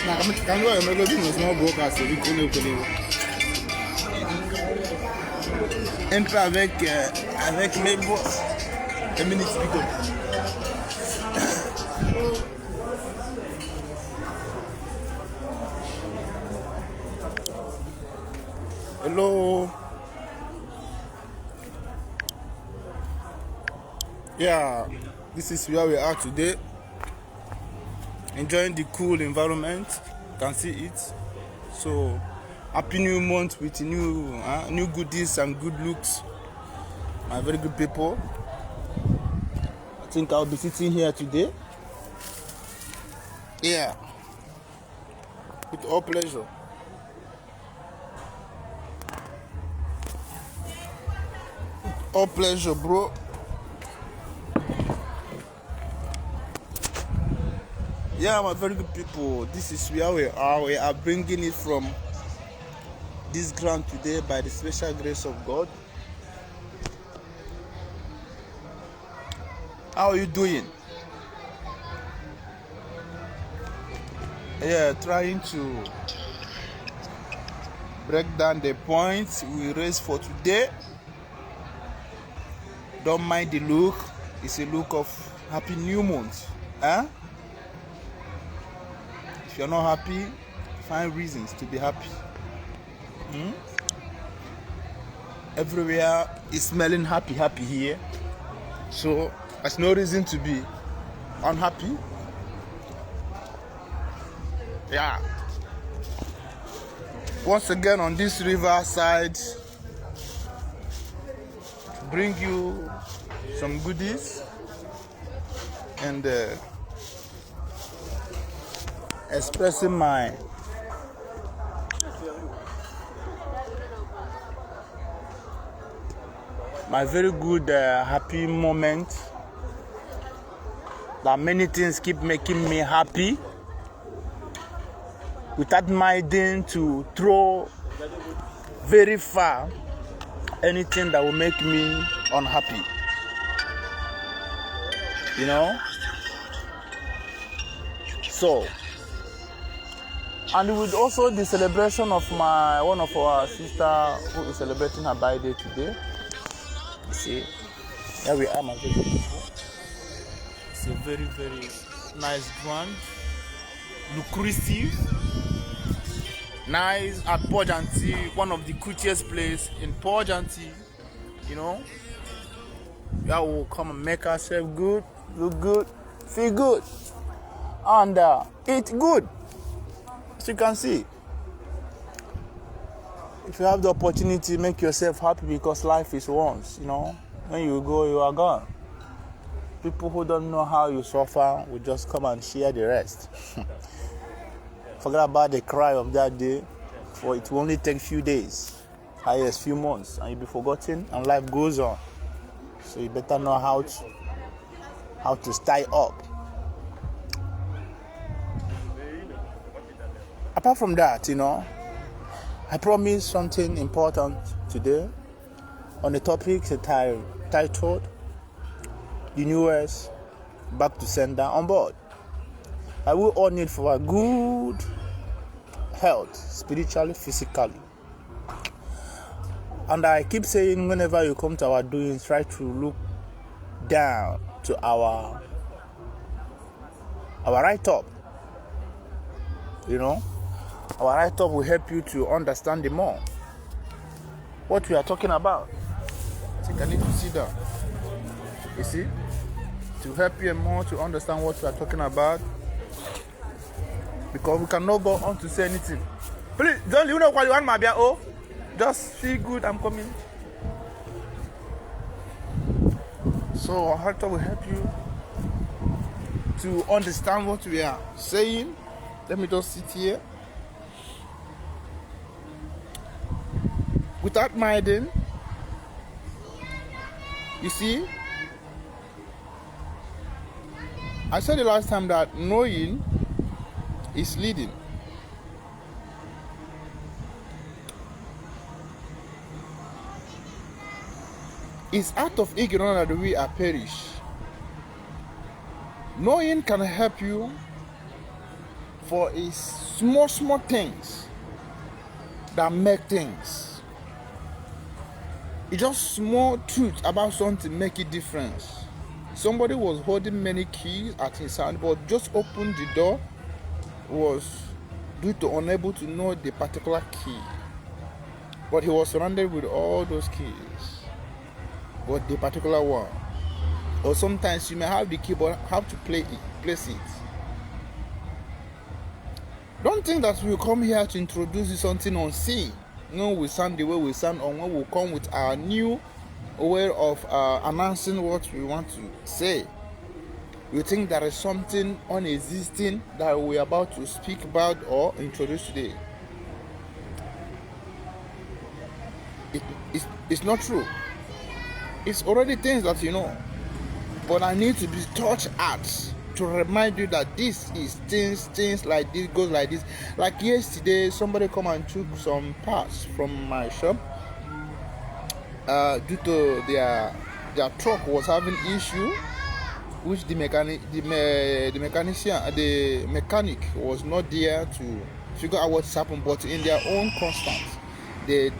Quand on a mélodie, nous sommes beaux car c'est lui qu'on est. Un peu avec mes boss. Un minute speaker. Hello. Yeah, this is where we are today. Enjoying the cool environment. You can see it. So, happy new month with new goodies and good looks. My very good people. I think I'll be sitting here today. Yeah, with all pleasure. All pleasure, bro. Yeah, my very good people. This is where we are. We are bringing it from this ground today by the special grace of God. How are you doing? Yeah, trying to break down the points we raised for today. Don't mind the look. It's a look of happy new month. Huh? If you're not happy, find reasons to be happy. Everywhere is smelling happy here. So there's no reason to be unhappy. Yeah. Once again on this riverside, bring you some goodies and expressing my very good happy moment. That many things keep making me happy without minding to throw very far anything that will make me unhappy. You know? So, and with also the celebration of one of our sister who is celebrating her birthday today. You see, here we are, my very people. It's a very, very nice grand, lucrative, nice at Port-Gentil, one of the cutest places in Port-Gentil. You know, that will come and make ourselves good, look good, feel good, and eat good. As you can see, if you have the opportunity, make yourself happy because life is once, you know. When you go, you are gone. People who don't know how you suffer will just come and share the rest. Forget about the cry of that day, for it will only take few days, highest few months, and you'll be forgotten and life goes on. So you better know how to stay up. Apart from that, you know, I promised something important today on the topic titled The Newest Back to Sender on Board. I will all need for a good health, spiritually, physically. And I keep saying whenever you come to our doings, try to look down to our right up. You know? Our write-up will help you to understand more what we are talking about. I think I need to sit down. You see? To help you more to understand what we are talking about. Because we cannot go on to say anything. Please, don't you know what you want, my dear? Oh, just feel good, I'm coming. So our write-up will help you to understand what we are saying. Let me just sit here. Without minding, you see, I said the last time that knowing is leading. It's out of ignorance that we are perish. Knowing can help you For it's small things that make things. It's just small truth about something make a difference. Somebody was holding many keys at his hand, but just opened the door was due to unable to know the particular key. But he was surrounded with all those keys, but the particular one. Or sometimes you may have the key, but have to place it. Don't think that we come here to introduce you something unseen. No, we sound the way we sound, or when we come with our new way of announcing what we want to say. You think there is something unexisting that we are about to speak about or introduce today. It's not true. It's already things that you know. But I need to be touched at to remind you that this is things like this, goes like this. Like yesterday, somebody come and took some parts from my shop due to their truck was having issue, which the mechanic was not there to figure out what's happened. But in their own constant, they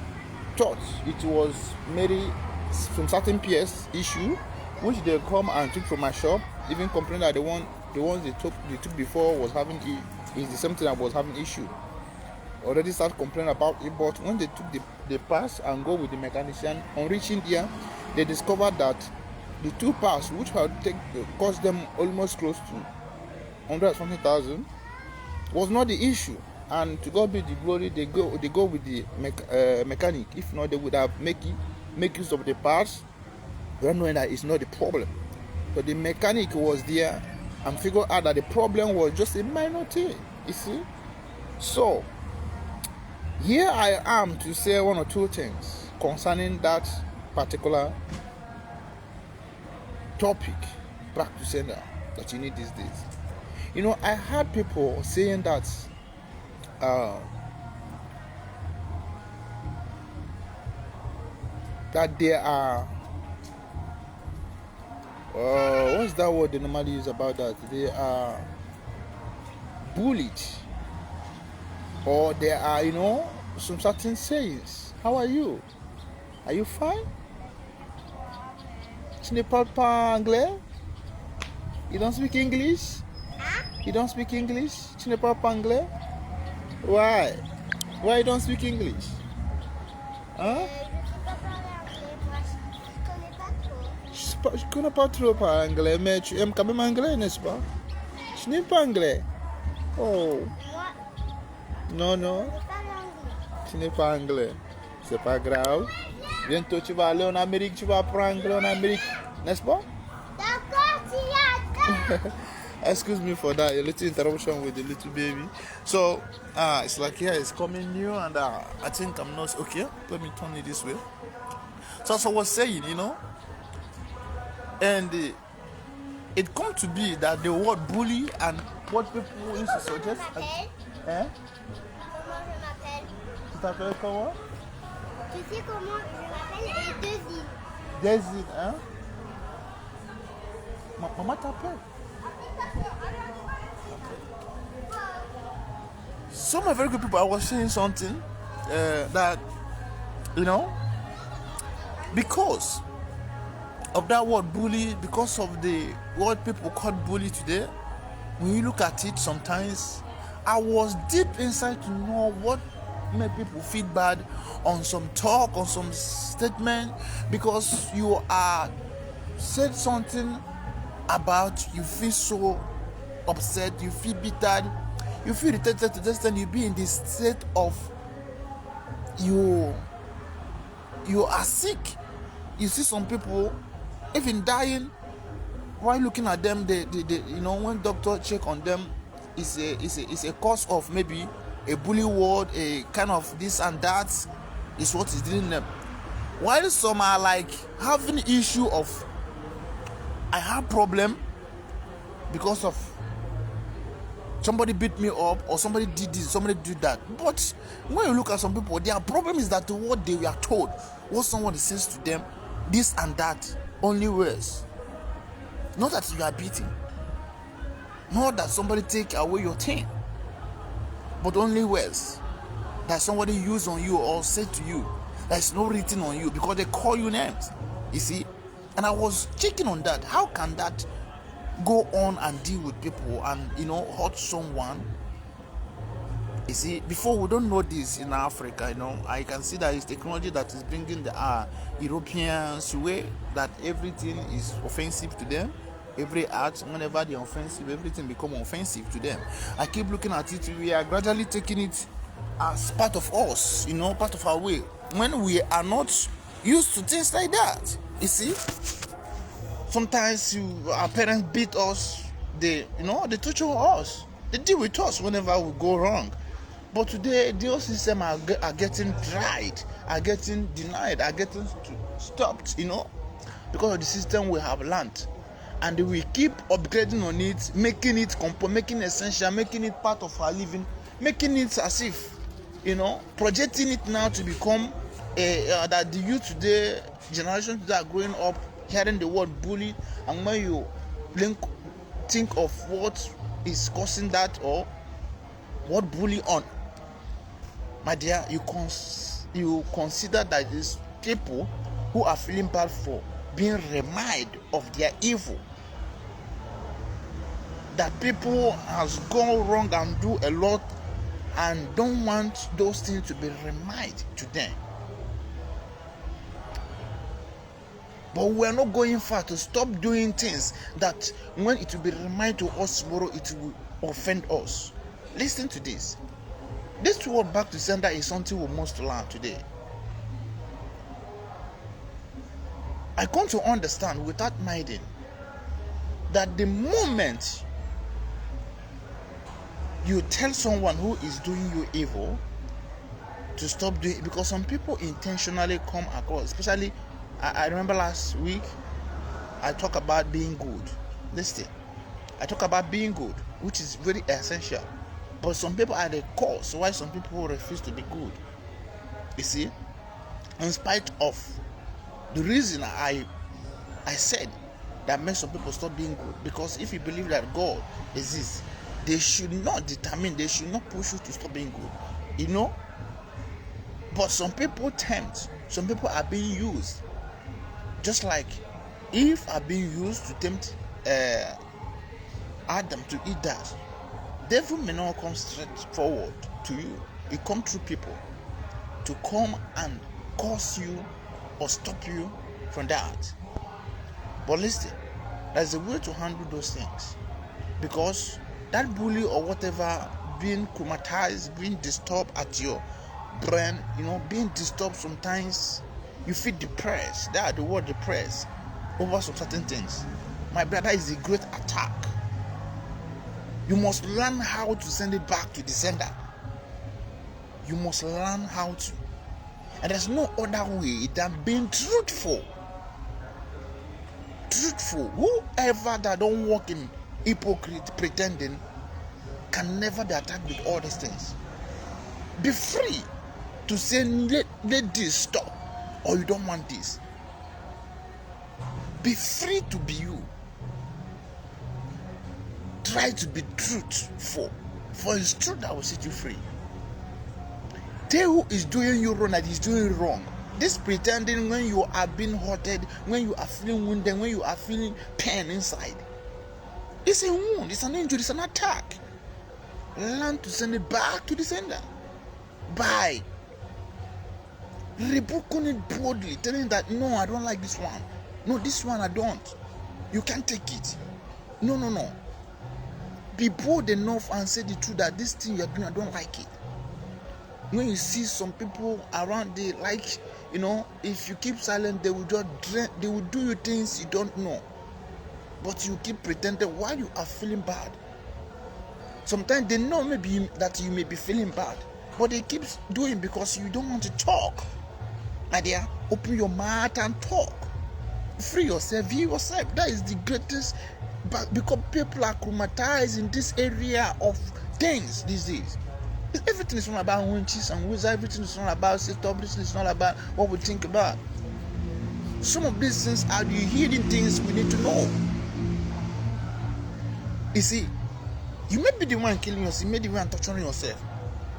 thought it was maybe some certain PS issue, which they come and took from my shop, even complaining that the ones they took before was having is the same thing that was having issue. Already start complaining about it, but when they took the parts and go with the mechanician, on reaching there, they discovered that the two parts, which had cost them almost close to 100,000, was not the issue. And to God be the glory, they go with the mechanic. If not, they would have make use of the parts, knowing that it's not the problem. But the mechanic was there and figured out that the problem was just a minor thing. You see? So here I am to say one or two things concerning that particular topic, back to sender, that you need these days. You know, I heard people saying that that there are what's that word they normally use about that? They are bullied, or there are, you know, some certain sayings. How are you? Are you fine? Tu n'es pas anglais? You don't speak English? You don't speak English? Tu n'es pas anglais? Why? Why you don't speak English? Huh? Je connais pas trop anglais, mais tu aimes quand même anglais, n'est-ce pas? Tu n'aimes pas anglais? Oh. Non. Tu n'es pas anglais. C'est pas grave. Bientôt tu vas aller en Amérique, tu vas apprendre anglais en Amérique, n'est-ce pas? Excuse me for that, a little interruption with the little baby. So, it's like, yeah, it's coming new, and I think I'm not okay. Let me turn it this way. So, as I was saying, you know, and it come to be that the word bully and what people used to suggest. Hein? Comment je m'appelle? Tu t'appelles comment? Tu sais comment je m'appelle? Désir. Désir, hein? Maman t'appelle. Some are very good people. I was saying something that, you know, because of that word bully, because of the word people call bully today, when you look at it sometimes, I was deep inside to know what made people feel bad on some talk, on some statement, because you are said something about, you feel so upset, you feel bitter, you feel irritated to this extent you be in this state of you are sick. You see some people even dying while looking at them. They you know, when doctor check on them, it's a cause of maybe a bully word, a kind of this and that is what is dealing them. While some are like having issue of, I have problem because of somebody beat me up, or somebody did this, somebody did that. But when you look at some people, their problem is that what they were told, what someone says to them, this and that, only worse. Not that you are beaten, not that somebody take away your thing. but only words that somebody used on you or said to you. There's no written on you because they call you names. You see? And I was checking on that. How can that go on and deal with people and, hurt someone? You see, before we don't know this in Africa, I can see that it's technology that is bringing the Europeans way that everything is offensive to them. Every art, whenever they're offensive, everything become offensive to them. I keep looking at it. We are gradually taking it as part of us, part of our way. When we are not used to things like that, you see. Sometimes our parents beat us. They torture us. They deal with us whenever we go wrong. But today, those systems are getting dried, are getting denied, are getting stopped, because of the system we have learned. And we keep upgrading on it, making it making it essential, making it part of our living, making it as if, projecting it now to become that the youth today, generations that are growing up, hearing the word bully, and when you think of what is causing that or what bully on, my dear, you consider that these people who are feeling bad for being reminded of their evil, that people has gone wrong and do a lot and don't want those things to be reminded to them. But we are not going far to stop doing things that when it will be reminded to us tomorrow, it will offend us. Listen to this. This word back to sender is something we must learn today. I come to understand without minding that the moment you tell someone who is doing you evil to stop doing it, because some people intentionally come across, especially I remember last week I talked about being good. Listen, I talk about being good, which is very essential. But some people are the cause why some people refuse to be good. You see, in spite of the reason I said that makes some people stop being good, because if you believe that God exists, they should not push you to stop being good. But some people tempt, some people are being used. Just like Eve are being used to tempt Adam to eat that. Devil may not come straight forward to you. It comes through people to come and cause you or stop you from that. But listen, there's a way to handle those things, because that bully or whatever being traumatized, being disturbed at your brain, being disturbed, sometimes you feel depressed. That the word depressed over some certain things. My brother, is a great attack. You must learn how to send it back to the sender. You must learn how to. And there's no other way than being truthful. Truthful. Whoever that don't walk in hypocrite pretending can never be attacked with all these things. Be free to say, let this stop, or you don't want this. Be free to be you. Try to be truthful, for it's truth that will set you free. Tell who is doing you wrong that he's doing wrong. This pretending when you are being hurted, when you are feeling wounded, when you are feeling pain inside, it's a wound, it's an injury, it's an attack. Learn to send it back to the sender by rebuking it boldly, telling that no, I don't like this one. No, this one I don't. You can't take it. No. Be bold enough and say the truth that this thing you're doing, I don't like it. When you see some people around, they like, if you keep silent, they will they will do you things you don't know. But you keep pretending while you are feeling bad. Sometimes they know maybe that you may be feeling bad, but they keep doing because you don't want to talk. My dear, open your mouth and talk. Free yourself, view yourself. That is the greatest. But because people are traumatized in this area of things these days. Everything is not about witches and wizards. Everything is not about setup. Everything is not about what we think about. Some of these things are the hidden things we need to know. You see, you may be the one killing yourself, you may be the one torturing yourself.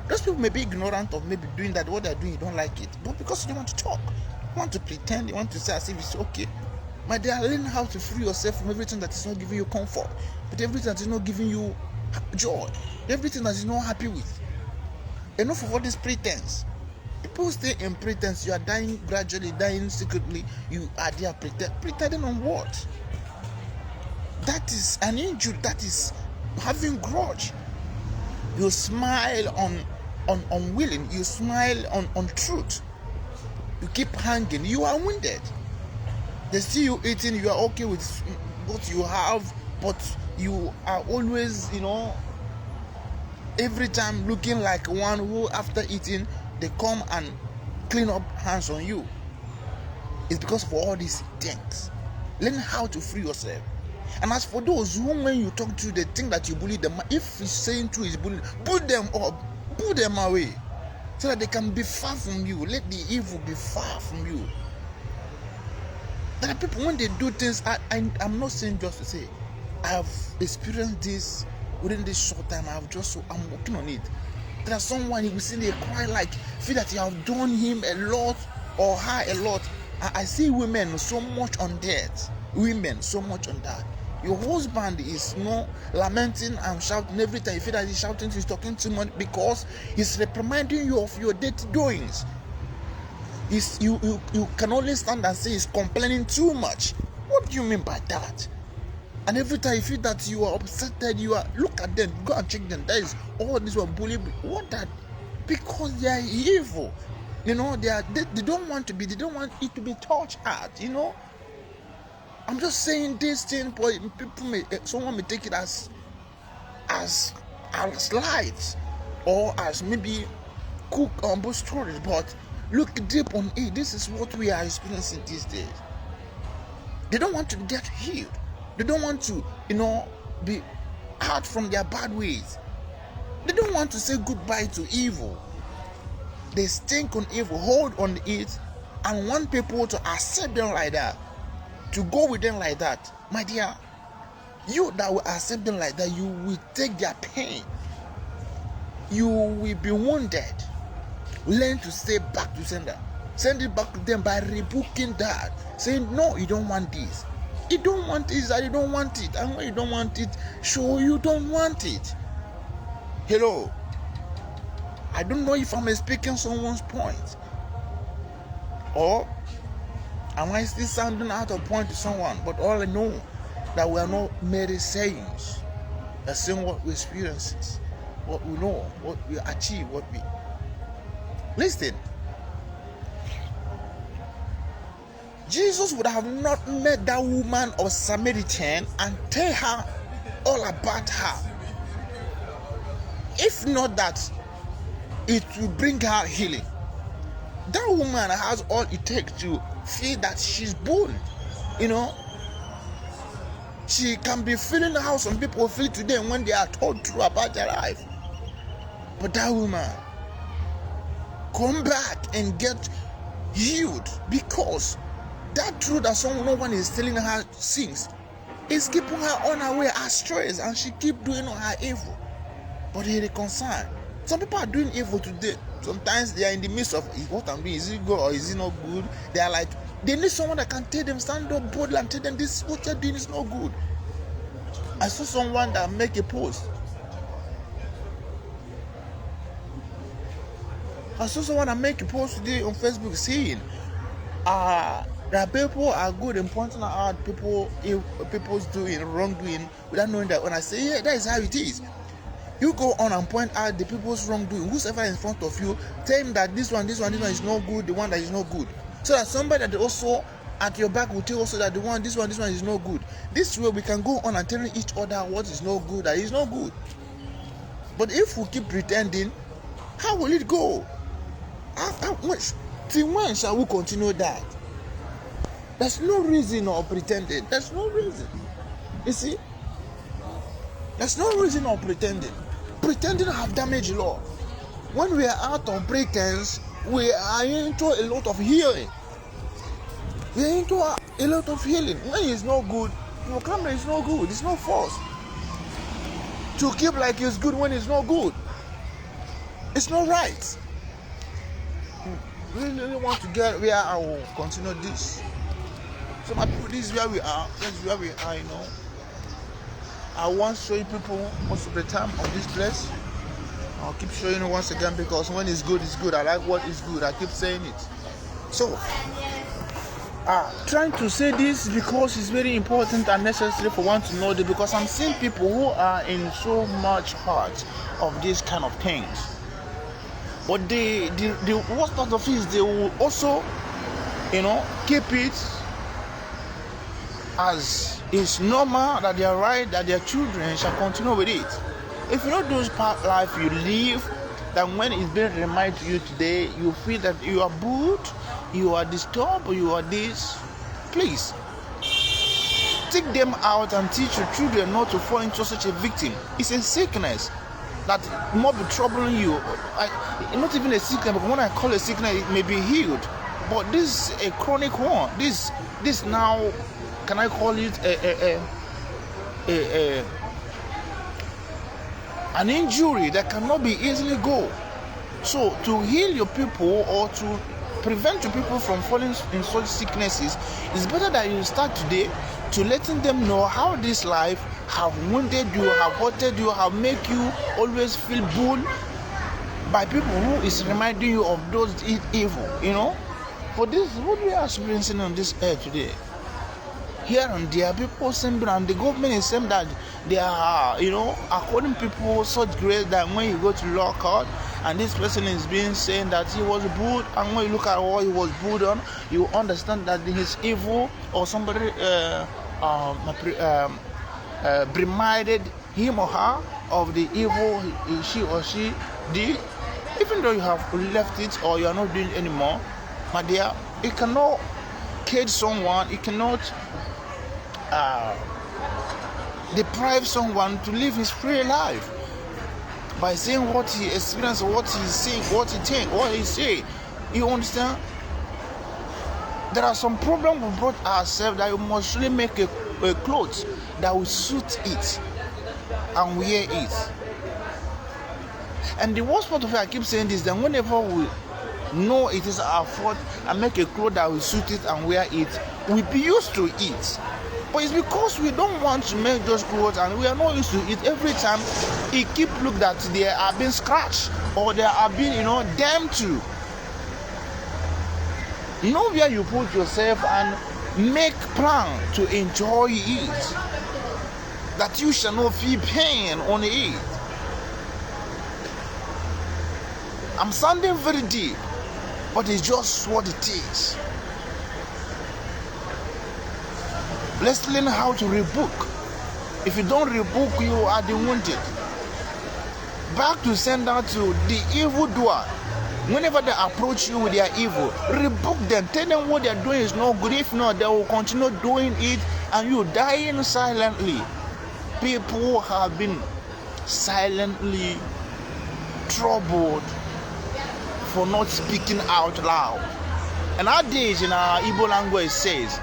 Those people may be ignorant of maybe doing that, what they're doing, you don't like it. But because you don't want to talk, you want to pretend, you want to say as if it's okay. My dear, learn how to free yourself from everything that is not giving you comfort, but everything that is not giving you joy, everything that is not happy with. Enough of all this pretense. People stay in pretense. You are dying gradually, dying secretly. You are there pretending on what? That is an injury. That is having grudge. You smile on unwilling. You smile on truth. You keep hanging. You are wounded. They see you eating. You are okay with what you have, but you are always, every time looking like one who, after eating, they come and clean up hands on you. It's because of all these things. Learn how to free yourself. And as for those who, when you talk to, they think that you bully them, if he's saying true, is bullying, put them up, put them away, so that they can be far from you. Let the evil be far from you. There are people, when they do things, I'm not saying just to say, I have experienced this within this short time. I'm working on it. There are someone he will see, they cry, like feel that you have done him a lot or her a lot. I see women so much on that. Women so much on that. Your husband is lamenting and shouting every time. You feel that he's shouting, he's talking too much because he's reprimanding you of your dirty doings. You can only stand and say he's complaining too much. What do you mean by that? And every time you feel that you are upset, look at them, go and check them. That is all this one bullying. What that? Because they are evil. They don't want to be. They don't want it to be touched at. I'm just saying this thing, but someone may take it as light or as maybe cook on both stories. But look deep on it. This is what we are experiencing these days. They don't want to get healed. They don't want to, be out from their bad ways. They don't want to say goodbye to evil. They stink on evil, hold on it, and want people to accept them like that, to go with them like that. My dear, you that will accept them like that, you will take their pain. You will be wounded. Learn to stay back to sender. Send it back to them by rebuking that. Saying, no, you don't want this. You don't want this, and you don't want it. And when you don't want it, show you don't want it. Hello. I don't know if I'm speaking someone's point. Or am I still sounding out of point to someone? But all I know that we are not mere sayings. We are saying what we experience, what we know, what we achieve, what we... Listen. Jesus would have not met that woman of Samaritan and tell her all about her. If not that, it will bring her healing. That woman has all it takes to feel that she's bold. She can be feeling how some people feel today when they are told true about their life. But that woman come back and get healed because that truth that no one is telling her things is keeping her on her way astray, and she keep doing her evil. But he reconciled. Some people are doing evil today. Sometimes they are in the midst of what I'm doing. Is it good or is it not good? They are like, they need someone that can tell them, stand up boldly and tell them this what you're doing is not good. I saw someone that make a post. Today on Facebook saying, that people are good in pointing out people's doing wrongdoing without knowing that. When I say, yeah, that is how it is. You go on and point out the people's wrongdoing. Whoever in front of you, tell him that this one is not good, the one that is not good. So that somebody that also at your back will tell also that this one is not good. This way we can go on and telling each other what is not good, that is not good. But if we keep pretending, how will it go? Till when shall we continue that? There's no reason of pretending. There's no reason. You see? There's no reason of pretending. Pretending have damaged a lot. When we are out of pretense, we are into a lot of healing. We are into a lot of healing. When it's not good, you claim that it's not good. It's not false. To keep like it's good when it's not good. It's not right. We really want to get where I will continue this. So my people, this is where we are. This is where we are, I want to show you people most of the time on this place. I'll keep showing you once again because when it's good, it's good. I like what is good. I keep saying it. So, trying to say this because it's very important and necessary for one to know this, because I'm seeing people who are in so much hurt of these kind of things. But the worst part of it is they will also, keep it as it's normal that they are right, that their children shall continue with it. If you know those part life you live, that when it's being reminded to you today, you feel that you are bored, you are disturbed, you are this, please take them out and teach your children not to fall into such a victim. It's a sickness that might be troubling you. Not even a sickness, but when I call a sickness, it may be healed. But this is a chronic one. This now, can I call it an injury that cannot be easily go. So to heal your people or to prevent your people from falling in such sicknesses, it's better that you start today to letting them know how this life have wounded you, have hurted you, have make you always feel bull by people who is reminding you of those evil, For this, what we are experiencing on this earth today, here and there, people saying, and the government is saying that they are, according to people such great that when you go to law court and this person is being saying that he was booed, and when you look at what he was booed on, you understand that he is evil, or somebody reminded him or her of the evil she or she did. Even though you have left it or you are not doing it anymore, my dear, it cannot cage someone, it cannot deprive someone to live his free life by saying what he experienced, what he's saying, what he thinks, what he say. You understand? There are some problems we brought ourselves that you must really make a clothes that will suit it and wear it. And the worst part of it, I keep saying this, that whenever we know it is our fault and make a clothes that will suit it and wear it, we be used to it. But it's because we don't want to make those clothes and we are not used to it. Every time it keep look that they are being scratched or they are being, damned to. Know where you put yourself and make plan to enjoy it, that you shall not feel pain on it. I'm sounding very deep, but it's just what it is. Let's learn how to rebook. If you don't rebook, you are the wounded. Back to send out to the evil doer. Whenever they approach you with their evil, rebuke them. Tell them what they are doing is not good. If not, they will continue doing it and you dying silently. People have been silently troubled for not speaking out loud. And nowadays in our Igbo language says,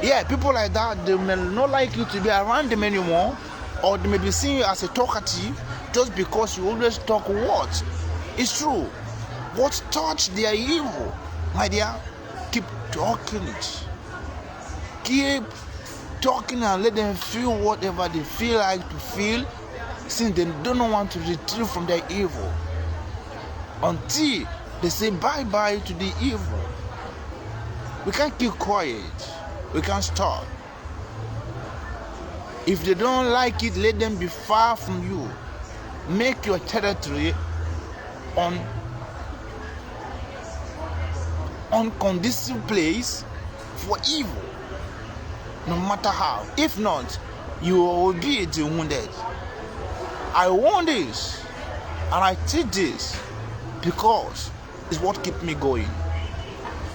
yeah, people like that, they may not like you to be around them anymore, or they may be seeing you as a talkative just because you always talk what? It's true. What touch their evil, my dear, keep talking it. Keep talking and let them feel whatever they feel like to feel, since they don't want to retrieve from their evil until they say bye-bye to the evil. We can't keep quiet. We can't stop. If they don't like it, let them be far from you. Make your territory unconducive place for evil, no matter how. If not, you will be wounded. I want this and I teach this because it's what keeps me going.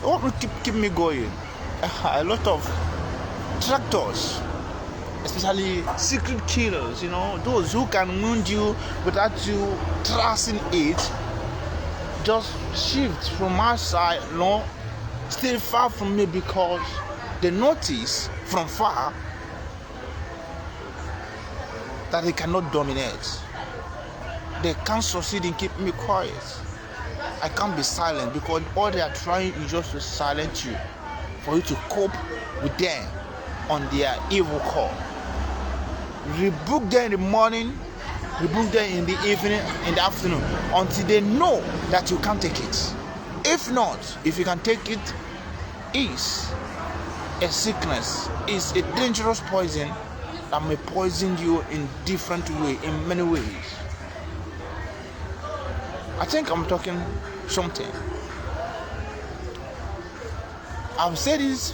What will keep me going? A lot of tractors, especially secret killers, those who can wound you without you trusting it, just shift from my side, stay far from me because they notice from far that they cannot dominate. They can't succeed in keeping me quiet. I can't be silent because all they are trying is just to silence you, for you to cope with them on their evil call. Rebuke them in the morning, rebuke them in the evening, in the afternoon, until they know that you can't take it. If not, if you can take it, is a sickness, is a dangerous poison that may poison you in different ways, in many ways. I think I'm talking something. I've said this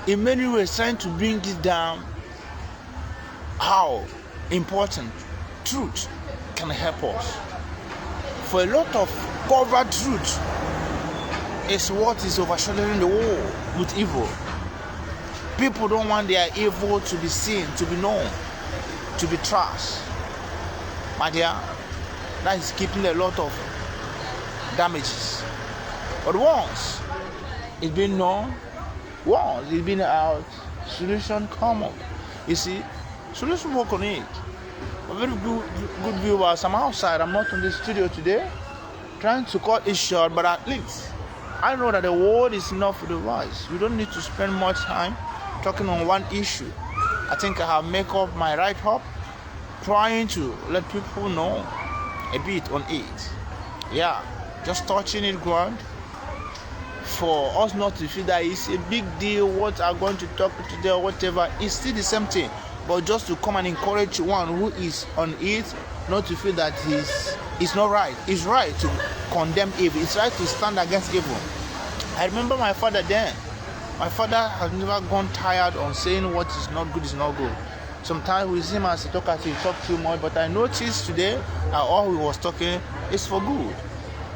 in many ways, trying to bring it down how important truth can help us. For a lot of covert truth is what is overshadowing the world with evil. People don't want their evil to be seen, to be known, to be trashed. My dear, that is keeping a lot of damages. But once it's been known, once it's been out, solution come up. You see, solution work on it. A very good viewers. I'm outside. I'm not in the studio today, trying to cut it short. But at least I know that the word is enough for the wise. We don't need to spend much time talking on one issue. I think I have made up my right up, trying to let people know a bit on it. Yeah, just touching it ground for us not to feel that it's a big deal what I'm going to talk today or whatever. It's still the same thing, but just to come and encourage one who is on it, not to feel that it's not right. It's right to condemn evil. It's right to stand against evil. I remember my father then. My father has never gone tired on saying what is not good is not good. Sometimes we see him as a talker, he talk too much, but I noticed today that all he was talking is for good.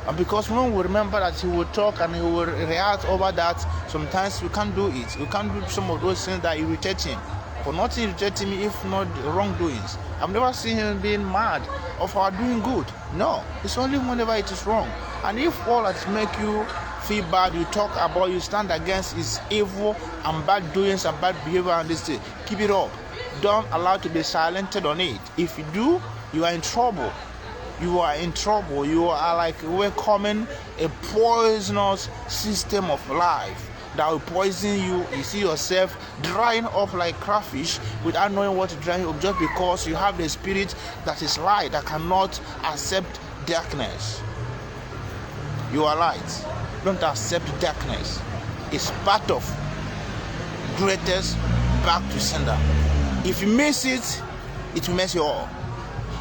And because when we remember that he will talk and he will react over that, sometimes we can't do it. We can't do some of those things that irritate him. For nothing irritating me if not wrongdoings. I've never seen him being mad or for doing good. No, it's only whenever it is wrong. And if all that make you feel bad, you talk about, you stand against is evil and bad doings and bad behavior and this thing, keep it up. Don't allow to be silenced on it. If you do, you are in trouble. You are in trouble. You are like welcoming a poisonous system of life that will poison you. You see yourself drying up like crayfish without knowing what to dry up, just because you have the spirit that is light that cannot accept darkness. You are light. Don't accept darkness. It's part of greatest back to sender. If you miss it, it will mess you up.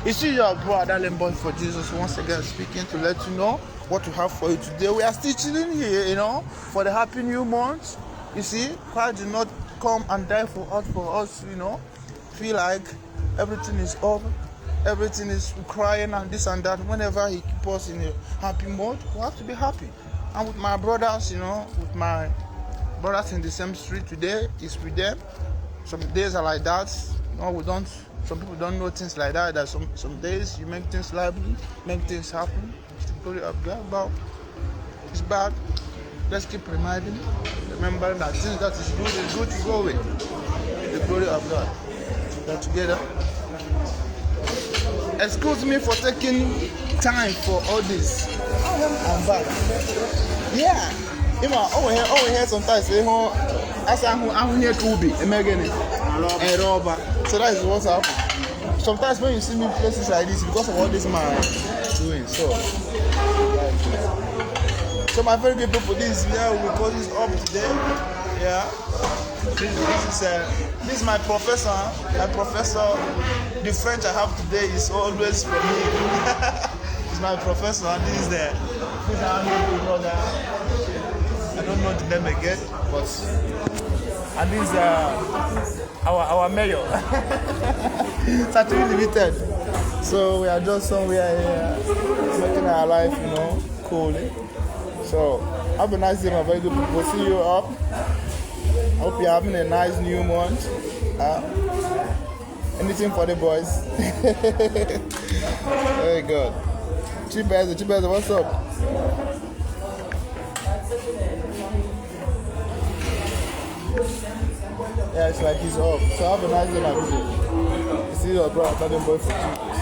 You see your brother, Lembo for Jesus, once again speaking to let you know what we have for you today. We are still chilling here, for the happy new month. You see, Christ did not come and die for us, feel like everything is over, everything is crying and this and that. Whenever he keeps us in a happy mode, we have to be happy. And with my brothers, with my brothers in the same street today, is with them. Some days are like that. Some people don't know things like that. That some days you make things lively, make things happen. It's the glory of God. But it's bad. Let's keep remembering that things that is good is good to go with. The glory of God. We are together. Excuse me for taking time for all this. I'm back. Yeah. Over here sometimes say I'm here to be and rubber. So that is what's happening. Sometimes when you see me in places like this, because of all this my doing. So my very good people, this video we call this up today. Yeah. This is my professor. My professor. The French I have today is always for me. It's my professor, and this is our brother. I don't know the name again, but and this is our mayor. Saturday Limited. So we are just somewhere here making our life, coolly. So have a nice day, my very good people. See you up. I hope you're having a nice new month. Anything for the boys? Very good. Chibeza, what's up? Yeah, it's like he's off. So have a nice day, my people. You see? your brother, tell them boy for you.